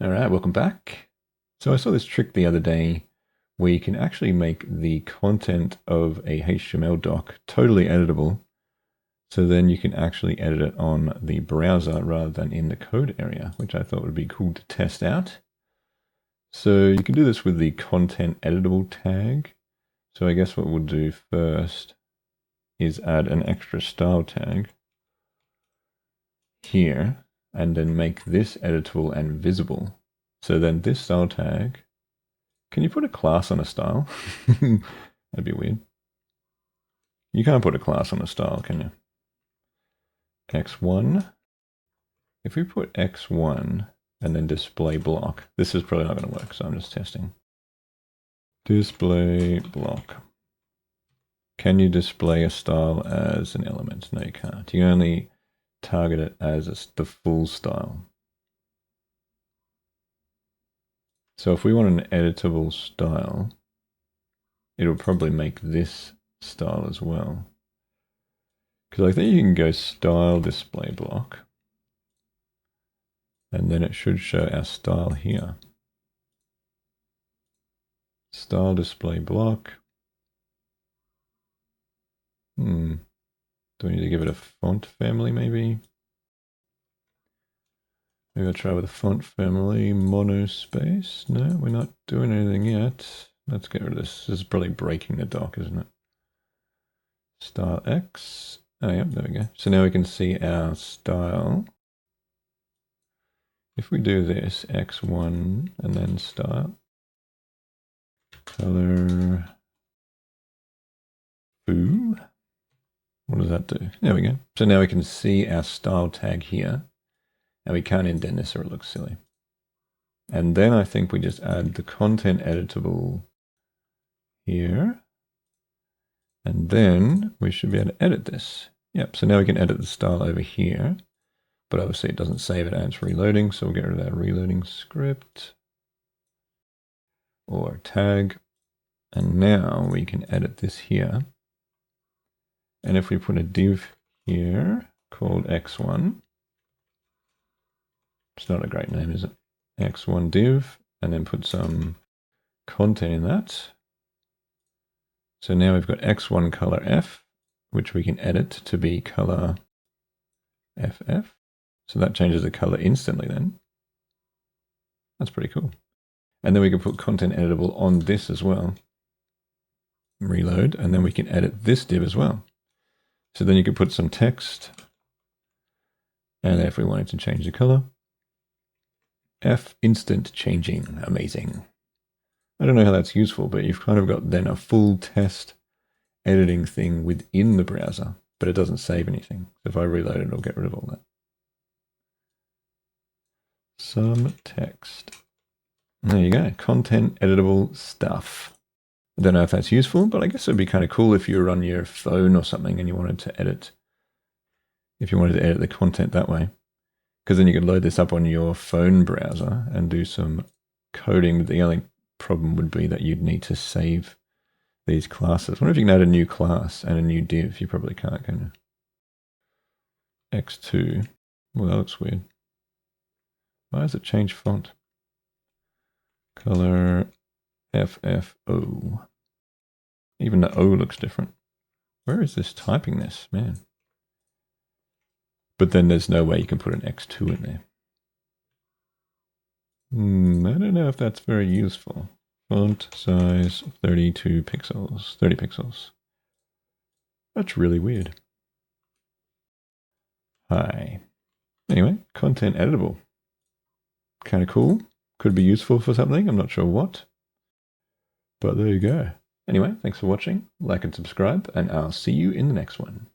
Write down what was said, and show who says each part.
Speaker 1: All right, welcome back. So I saw this trick the other day where you can actually make the content of a HTML doc totally editable. So then you can actually edit it on the browser rather than in the code area, which I thought would be cool to test out. So you can do this with the content editable tag. So I guess what we'll do first is add an extra style tag here and then make this editable and visible. So then this style tag, can you put a class on a style? That'd be weird. You can't put a class on a style, can you? X1. If we put X1 and then display block, this is probably not going to work, so I'm just testing. Display block. Can you display a style as an element? No, you can't. You only target it as the full style. So if we want an editable style, it'll probably make this style as well. Because I think you can go style display block, and then it should show our style here. Style display block. Do we need to give it a font family maybe? Maybe I'll try with a font family, monospace. No, we're not doing anything yet. Let's get rid of this. This is probably breaking the doc, isn't it? Style X. Oh, yeah, there we go. So now we can see our style. If we do this, X1 and then style, color, foo. What does that do? There we go. So now we can see our style tag here. And we can't indent this or it looks silly. And then I think we just add the content editable here. And then we should be able to edit this. Yep, so now we can edit the style over here. But obviously it doesn't save it and it's reloading, so we'll get rid of that reloading script. Or tag. And now we can edit this here. And if we put a div here called X1, it's not a great name, is it? X1 div, and then put some content in that. So now we've got X1 color F, which we can edit to be color FF. So that changes the color instantly then. That's pretty cool. And then we can put content editable on this as well. Reload, and then we can edit this div as well. So then you could put some text. And if we wanted to change the color, F instant changing, amazing. I don't know how that's useful, but you've kind of got then a full test editing thing within the browser, but it doesn't save anything. So if I reload it, it'll get rid of all that. Some text. There you go, content editable stuff. I don't know if that's useful, but I guess it'd be kind of cool if you were on your phone or something and you wanted to edit, if you wanted to edit the content that way. Because then you could load this up on your phone browser and do some coding. But the only problem would be that you'd need to save these classes. I wonder if you can add a new class and a new div. You probably can't, can you? X2. Well, that looks weird. Why does it change font? Color FFO. Even the O looks different. Where is this typing this, man? But then there's no way you can put an X2 in there. I don't know if that's very useful. Font size 32 pixels, 30 pixels. That's really weird. Hi. Anyway, content editable. Kind of cool. Could be useful for something. I'm not sure what. But there you go. Anyway, thanks for watching. Like and subscribe, and I'll see you in the next one.